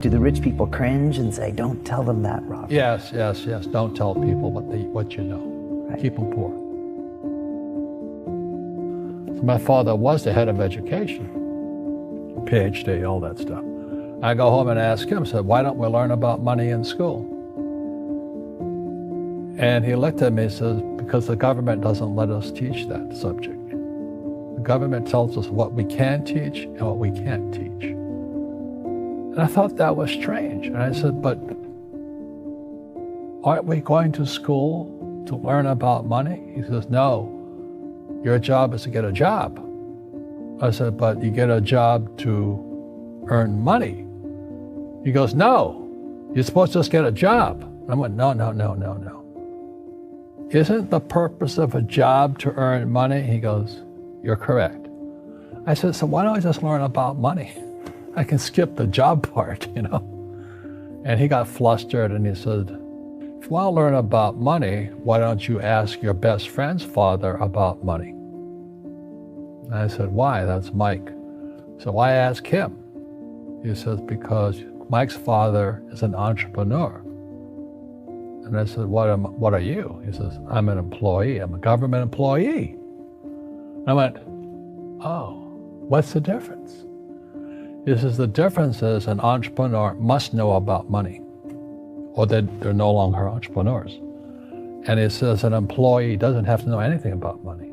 Do the rich people cringe and say, don't tell them that, Robert? Yes. Don't tell people what you know. Right. Keep them poor. So my father was the head of education, PhD, all that stuff. I go home and ask him, said, why don't we learn about money in school? And he looked at me and says, because the government doesn't let us teach that subject. The government tells us what we can teach and what we can't teach. And I thought that was strange. And I said, but aren't we going to school to learn about money? He says, no, your job is to get a job. I said, but you get a job to earn money. He goes, no, you're supposed to just get a job. I went, no. Isn't the purpose of a job to earn money? He goes, you're correct. I said, so why don't I just learn about money? I can skip the job part, you know? And he got flustered and he said, if you want to learn about money, why don't you ask your best friend's father about money? And I said, why? That's Mike. So why ask him? He says, because Mike's father is an entrepreneur. And I said, what are you? He says, I'm an employee. I'm a government employee. I went, oh, what's the difference? He says, the difference is an entrepreneur must know about money, or they're no longer entrepreneurs. And he says an employee doesn't have to know anything about money,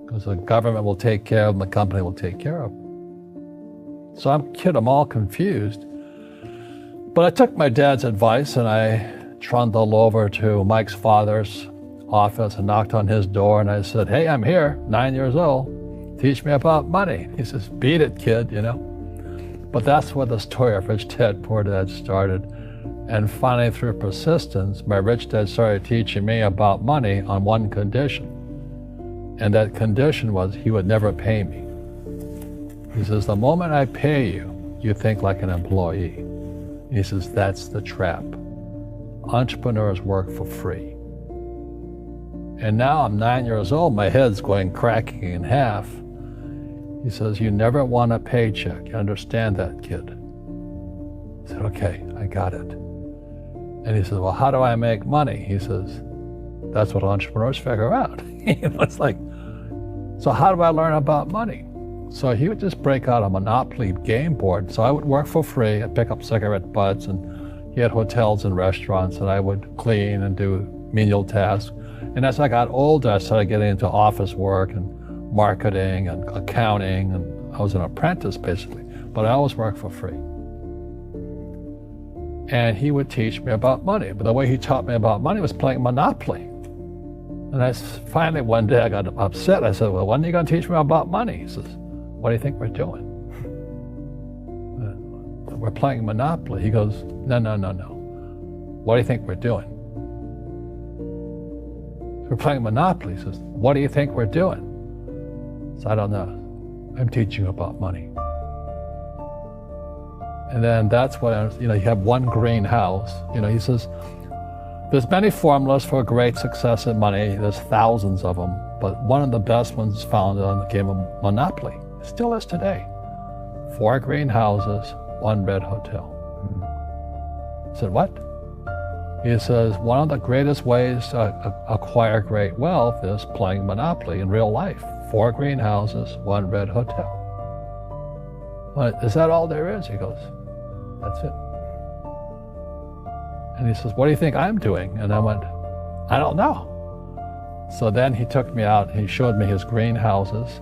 because the government will take care of them, the company will take care of them. So I'm all confused. But I took my dad's advice and I trundled over to Mike's father's office and knocked on his door and I said, hey, I'm here, 9 years old. Teach me about money. He says, beat it, kid, you know. But that's where the story of Rich Dad, Poor Dad started. And finally, through persistence, my rich dad started teaching me about money on one condition. And that condition was he would never pay me. He says, the moment I pay you, you think like an employee. He says, that's the trap. Entrepreneurs work for free. And now I'm 9 years old, my head's cracking in half. He says, you never want a paycheck. You understand that, kid? I said, okay, I got it. And he says, well, how do I make money? He says, that's what entrepreneurs figure out. It's like, so how do I learn about money? So he would just break out a Monopoly game board. So I would work for free. I'd pick up cigarette butts, and he had hotels and restaurants, and I would clean and do menial tasks. And as I got older, I started getting into office work and marketing and accounting, and I was an apprentice basically, but I always worked for free. And he would teach me about money, but the way he taught me about money was playing Monopoly. And finally one day I got upset. I said, well, when are you going to teach me about money? He says, what do you think we're doing? We're playing Monopoly. He goes, no. What do you think we're doing? We're playing Monopoly. He says, what do you think we're doing? So I don't know. I'm teaching about money. And then that's what, you have one greenhouse. He says, there's many formulas for great success in money. There's thousands of them. But one of the best ones found on the game of Monopoly. It still is today. 4 greenhouses, 1 red hotel. I said, what? He says, one of the greatest ways to acquire great wealth is playing Monopoly in real life. 4 greenhouses, 1 red hotel. But is that all there is? He goes, that's it. And he says, what do you think I'm doing? And I went, I don't know. So then he took me out and he showed me his greenhouses.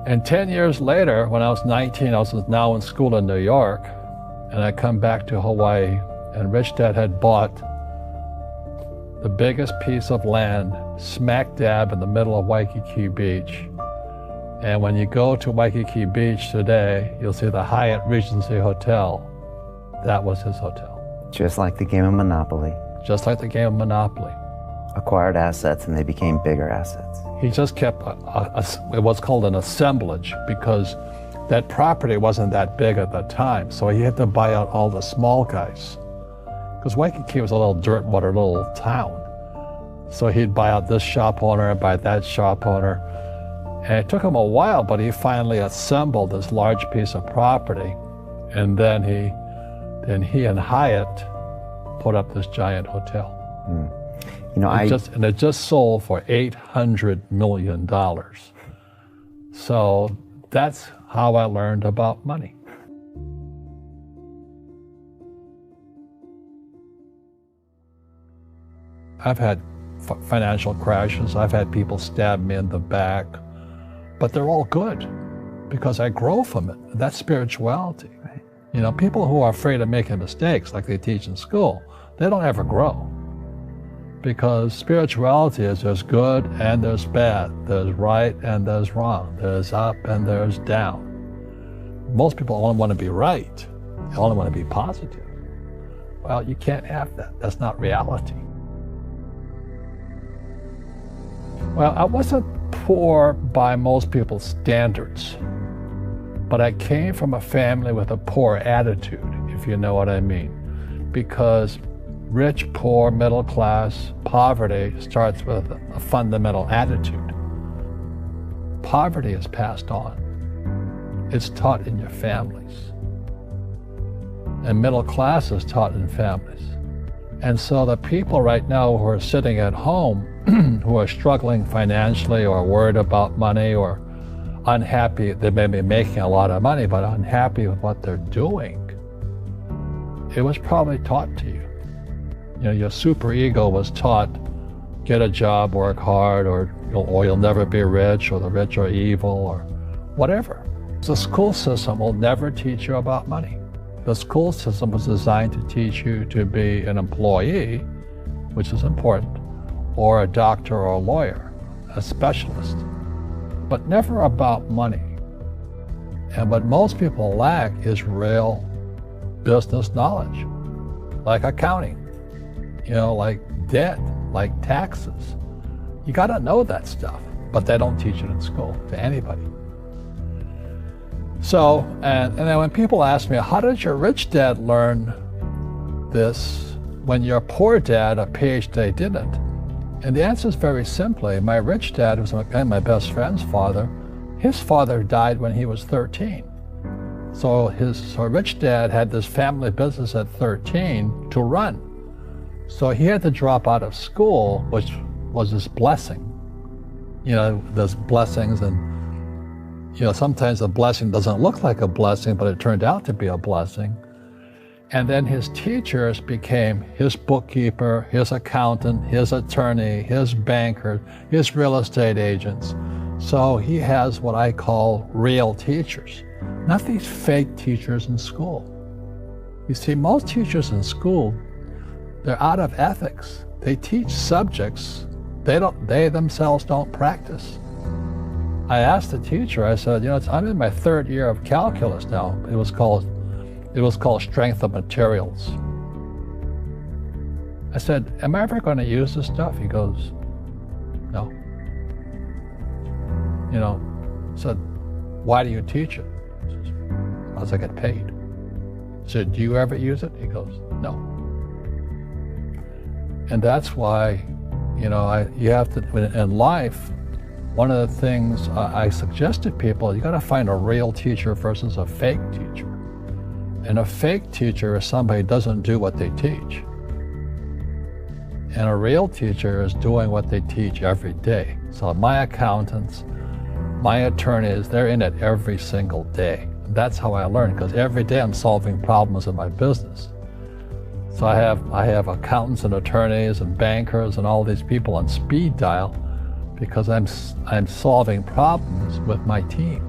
And 10 years later, when I was 19, I was now in school in New York, and I come back to Hawaii, and Rich Dad had bought the biggest piece of land smack dab in the middle of Waikiki Beach. And when you go to Waikiki Beach today, you'll see the Hyatt Regency Hotel. That was his hotel. Just like the game of Monopoly. Just like the game of Monopoly. Acquired assets and they became bigger assets. He just kept what's called an assemblage, because that property wasn't that big at the time. So he had to buy out all the small guys. Because Waikiki was a little dirt water little town. So he'd buy out this shop owner and buy that shop owner. And it took him a while, but he finally assembled this large piece of property. And then he And he and Hyatt put up this giant hotel. You know, It just sold for $800 million. So that's how I learned about money. I've had financial crashes. I've had people stab me in the back, but they're all good because I grow from it. That's spirituality. Right. You know, people who are afraid of making mistakes like they teach in school, they don't ever grow. Because spirituality is there's good and there's bad, there's right and there's wrong, there's up and there's down. Most people only want to be right, they only want to be positive. Well, you can't have that. That's not reality. Well, I wasn't poor by most people's standards, but I came from a family with a poor attitude, if you know what I mean. Because rich, poor, middle class, poverty starts with a fundamental attitude. Poverty is passed on. It's taught in your families. And middle class is taught in families. And so the people right now who are sitting at home, who are struggling financially or worried about money or unhappy, they may be making a lot of money, but unhappy with what they're doing, it was probably taught to you. You know, your super ego was taught, get a job, work hard, or you'll never be rich, or the rich are evil, or whatever. The school system will never teach you about money. The school system was designed to teach you to be an employee, which is important, or a doctor or a lawyer, a specialist, but never about money. And what most people lack is real business knowledge, like accounting, you know, like debt, like taxes. You got to know that stuff, but they don't teach it in school to anybody. So, and then when people ask me, how did your rich dad learn this when your poor dad, a PhD, didn't? And the answer is very simply, my rich dad was my best friend's father. His father died when he was 13. So rich dad had this family business at 13 to run. So he had to drop out of school, which was his blessing. You know, there's blessings, and you know, sometimes a blessing doesn't look like a blessing, but it turned out to be a blessing. And then his teachers became his bookkeeper, his accountant, his attorney, his banker, his real estate agents. So he has what I call real teachers, not these fake teachers in school. You see, most teachers in school, they're out of ethics. They teach subjects they themselves don't practice. I asked the teacher, I said, you know, I'm in my third year of calculus now. It was called strength of materials. I said, am I ever going to use this stuff? He goes, no. You know, I said, why do you teach it? He says, because I get paid. I said, do you ever use it? He goes, no. And that's why, you know, you have to, in life, one of the things I suggest to people, you got to find a real teacher versus a fake teacher. And a fake teacher is somebody who doesn't do what they teach. And a real teacher is doing what they teach every day. So my accountants, my attorneys, they're in it every single day. And that's how I learn, because every day I'm solving problems in my business. So I have accountants and attorneys and bankers and all these people on speed dial because I'm solving problems with my team.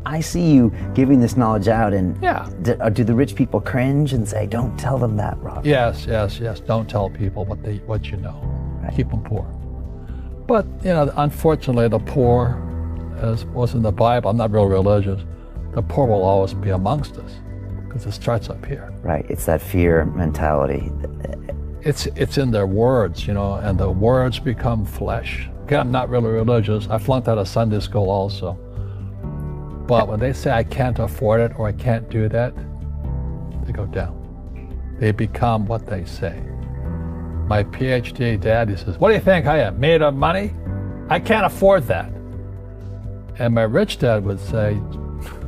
I see you giving this knowledge out, and yeah. Do the rich people cringe and say, don't tell them that, Rob? Yes. Don't tell people what you know. Right. Keep them poor. But, you know, unfortunately, the poor, as was in the Bible, I'm not real religious, the poor will always be amongst us because it starts up here. Right, it's that fear mentality. It's in their words, you know, and the words become flesh. Again, I'm not really religious. I flunked out of Sunday school also. But when they say I can't afford it or I can't do that, they go down. They become what they say. My PhD dad, he says, what do you think I am, made of money? I can't afford that. And my rich dad would say,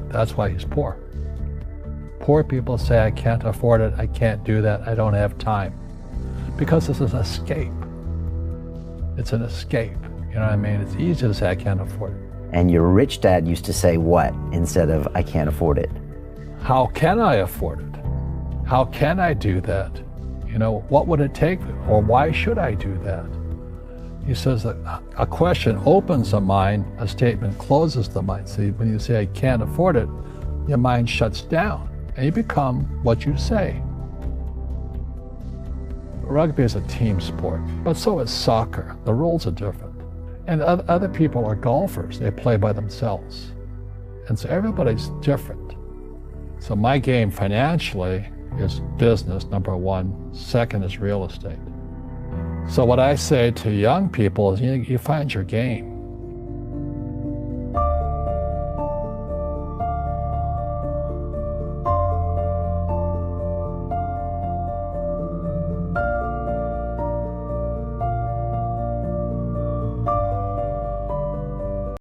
that's why he's poor. Poor people say, I can't afford it, I can't do that, I don't have time. Because it's an escape. It's an escape. You know what I mean? It's easy to say, I can't afford it. And your rich dad used to say what instead of, I can't afford it? How can I afford it? How can I do that? You know, what would it take? Or why should I do that? He says that a question opens the mind, a statement closes the mind. See, when you say, I can't afford it, your mind shuts down and you become what you say. Rugby is a team sport, but so is soccer. The rules are different. And other people are golfers. They play by themselves. And so everybody's different. So my game financially is business, number one. Second is real estate. So what I say to young people is, you find your game.